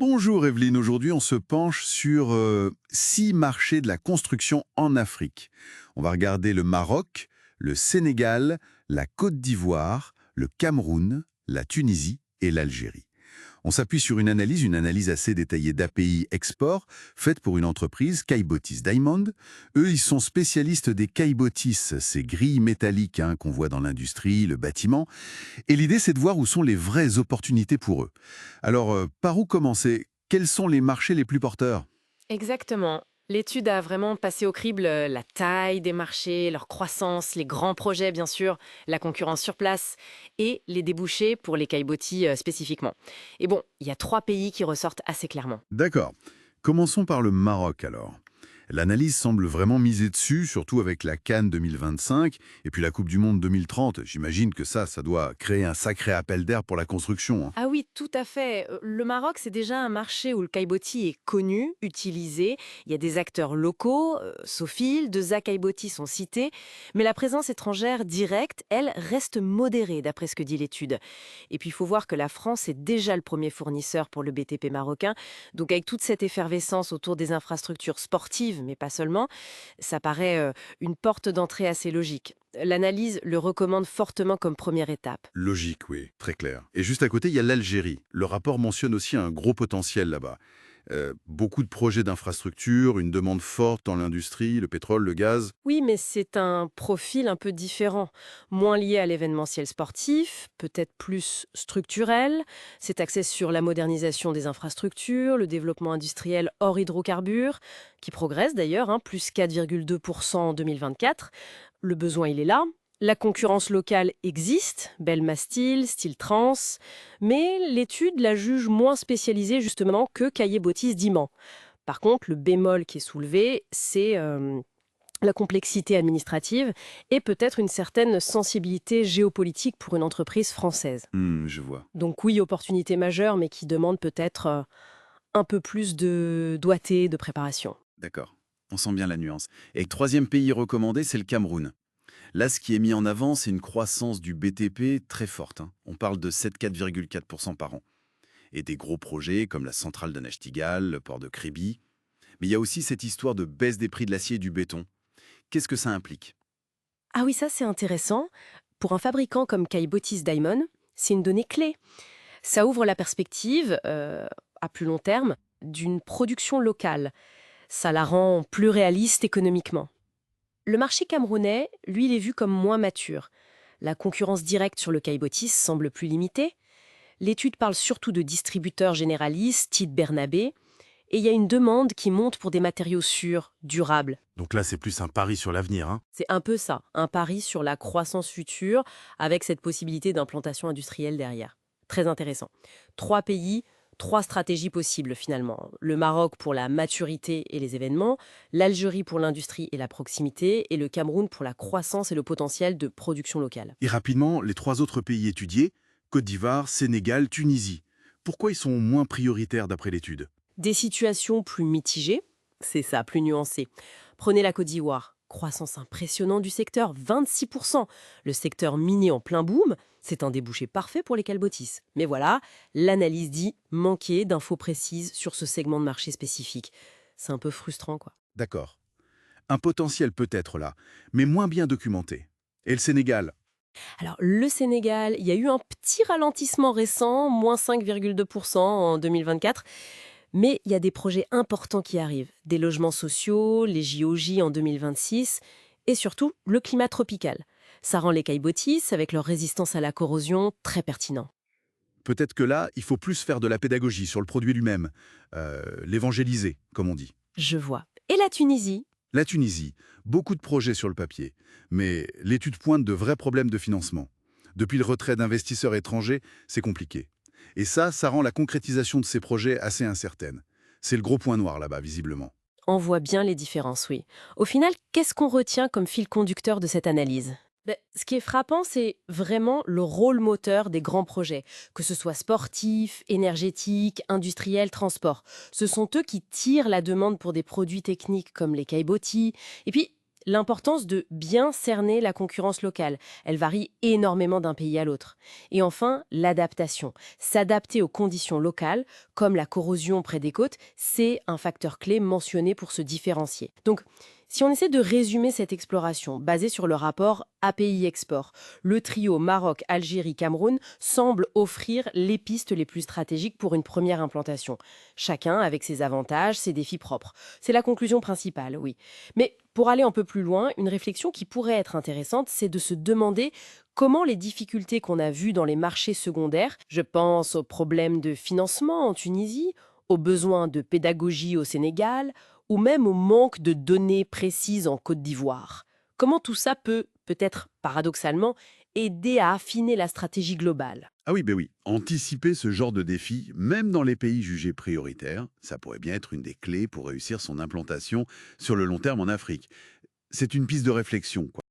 Bonjour Evelyne, aujourd'hui on se penche sur 6 marchés de la construction en Afrique. On va regarder le Maroc, le Sénégal, la Côte d'Ivoire, le Cameroun, la Tunisie et l'Algérie. On s'appuie sur une analyse assez détaillée d'API Export, faite pour une entreprise, Caillebotis Diamond. Eux, ils sont spécialistes des caillebotis, ces grilles métalliques qu'on voit dans l'industrie, le bâtiment. Et l'idée, c'est de voir où sont les vraies opportunités pour eux. Alors, par où commencer? Quels sont les marchés les plus porteurs? Exactement. L'étude a vraiment passé au crible la taille des marchés, leur croissance, les grands projets bien sûr, la concurrence sur place et les débouchés pour les caillebotis spécifiquement. Et bon, il y a 3 pays qui ressortent assez clairement. D'accord. Commençons par le Maroc alors. L'analyse semble vraiment miser dessus, surtout avec la Cannes 2025 et puis la Coupe du Monde 2030. J'imagine que ça doit créer un sacré appel d'air pour la construction. Ah oui, tout à fait. Le Maroc, c'est déjà un marché où le caillebotis est connu, utilisé. Il y a des acteurs locaux, Sofil, Deza Caillebotis sont cités, mais la présence étrangère directe, elle, reste modérée, d'après ce que dit l'étude. Et puis, il faut voir que la France est déjà le premier fournisseur pour le BTP marocain. Donc, avec toute cette effervescence autour des infrastructures sportives, mais pas seulement, ça paraît une porte d'entrée assez logique. L'analyse le recommande fortement comme première étape. Logique, oui, très clair. Et juste à côté, il y a l'Algérie. Le rapport mentionne aussi un gros potentiel là-bas. Beaucoup de projets d'infrastructures, une demande forte dans l'industrie, le pétrole, le gaz. Oui, mais c'est un profil un peu différent, moins lié à l'événementiel sportif, peut-être plus structurel. C'est axé sur la modernisation des infrastructures, le développement industriel hors hydrocarbures, qui progresse d'ailleurs, plus 4,2% en 2024. Le besoin, il est là. La concurrence locale existe, Belma Steel, Steel Trans, mais l'étude la juge moins spécialisée justement que Caillé-Botis Diman. Par contre, le bémol qui est soulevé, c'est la complexité administrative et peut-être une certaine sensibilité géopolitique pour une entreprise française. Je vois. Donc oui, opportunité majeure, mais qui demande peut-être un peu plus de doigté, de préparation. D'accord. On sent bien la nuance. Et troisième pays recommandé, c'est le Cameroun. Là, ce qui est mis en avant, c'est une croissance du BTP très forte. On parle de 7,4% par an. Et des gros projets comme la centrale de Nachtigal, le port de Créby. Mais il y a aussi cette histoire de baisse des prix de l'acier et du béton. Qu'est-ce que ça implique? Ah oui, ça c'est intéressant. Pour un fabricant comme Caillebotis Diamond, c'est une donnée clé. Ça ouvre la perspective, à plus long terme, d'une production locale. Ça la rend plus réaliste économiquement. Le marché camerounais, lui, il est vu comme moins mature. La concurrence directe sur le caillebotis semble plus limitée. L'étude parle surtout de distributeurs généralistes, type Bernabé, et il y a une demande qui monte pour des matériaux sûrs, durables. Donc là, c'est plus un pari sur l'avenir. C'est un peu ça, un pari sur la croissance future, avec cette possibilité d'implantation industrielle derrière. Très intéressant. 3 pays, 3 stratégies possibles finalement. Le Maroc pour la maturité et les événements, l'Algérie pour l'industrie et la proximité, et le Cameroun pour la croissance et le potentiel de production locale. Et rapidement, les 3 autres pays étudiés, Côte d'Ivoire, Sénégal, Tunisie. Pourquoi ils sont moins prioritaires d'après l'étude? Des situations plus mitigées, c'est ça, plus nuancées. Prenez la Côte d'Ivoire. Croissance impressionnante du secteur, 26%. Le secteur minier en plein boom, c'est un débouché parfait pour les calbotis. Mais voilà, l'analyse dit manquer d'infos précises sur ce segment de marché spécifique. C'est un peu frustrant, quoi. D'accord. Un potentiel peut être là, mais moins bien documenté. Et le Sénégal? Alors, le Sénégal, il y a eu un petit ralentissement récent, moins 5,2% en 2024. Mais il y a des projets importants qui arrivent. Des logements sociaux, les JOJ en 2026 et surtout le climat tropical. Ça rend les caillebotis, avec leur résistance à la corrosion, très pertinents. Peut-être que là, il faut plus faire de la pédagogie sur le produit lui-même, l'évangéliser, comme on dit. Je vois. Et la Tunisie? La Tunisie, beaucoup de projets sur le papier, mais l'étude pointe de vrais problèmes de financement. Depuis le retrait d'investisseurs étrangers, c'est compliqué. Et ça rend la concrétisation de ces projets assez incertaine. C'est le gros point noir là-bas, visiblement. On voit bien les différences, oui. Au final, qu'est-ce qu'on retient comme fil conducteur de cette analyse? Ce qui est frappant, c'est vraiment le rôle moteur des grands projets, que ce soit sportif, énergétique, industriel, transport. Ce sont eux qui tirent la demande pour des produits techniques comme les caillebotis. Et puis, L'importance de bien cerner la concurrence locale. Elle varie énormément d'un pays à l'autre. Et enfin, l'adaptation. S'adapter aux conditions locales, comme la corrosion près des côtes, c'est un facteur clé mentionné pour se différencier. Donc, si on essaie de résumer cette exploration basée sur le rapport API-Export, le trio Maroc, Algérie, Cameroun semble offrir les pistes les plus stratégiques pour une première implantation. Chacun avec ses avantages, ses défis propres. C'est la conclusion principale, oui. Mais pour aller un peu plus loin, une réflexion qui pourrait être intéressante, c'est de se demander comment les difficultés qu'on a vues dans les marchés secondaires, je pense aux problèmes de financement en Tunisie, aux besoins de pédagogie au Sénégal, ou même au manque de données précises en Côte d'Ivoire. Comment tout ça peut, peut-être paradoxalement, aider à affiner la stratégie globale? Ah oui, ben oui. Anticiper ce genre de défi, même dans les pays jugés prioritaires, ça pourrait bien être une des clés pour réussir son implantation sur le long terme en Afrique. C'est une piste de réflexion, quoi.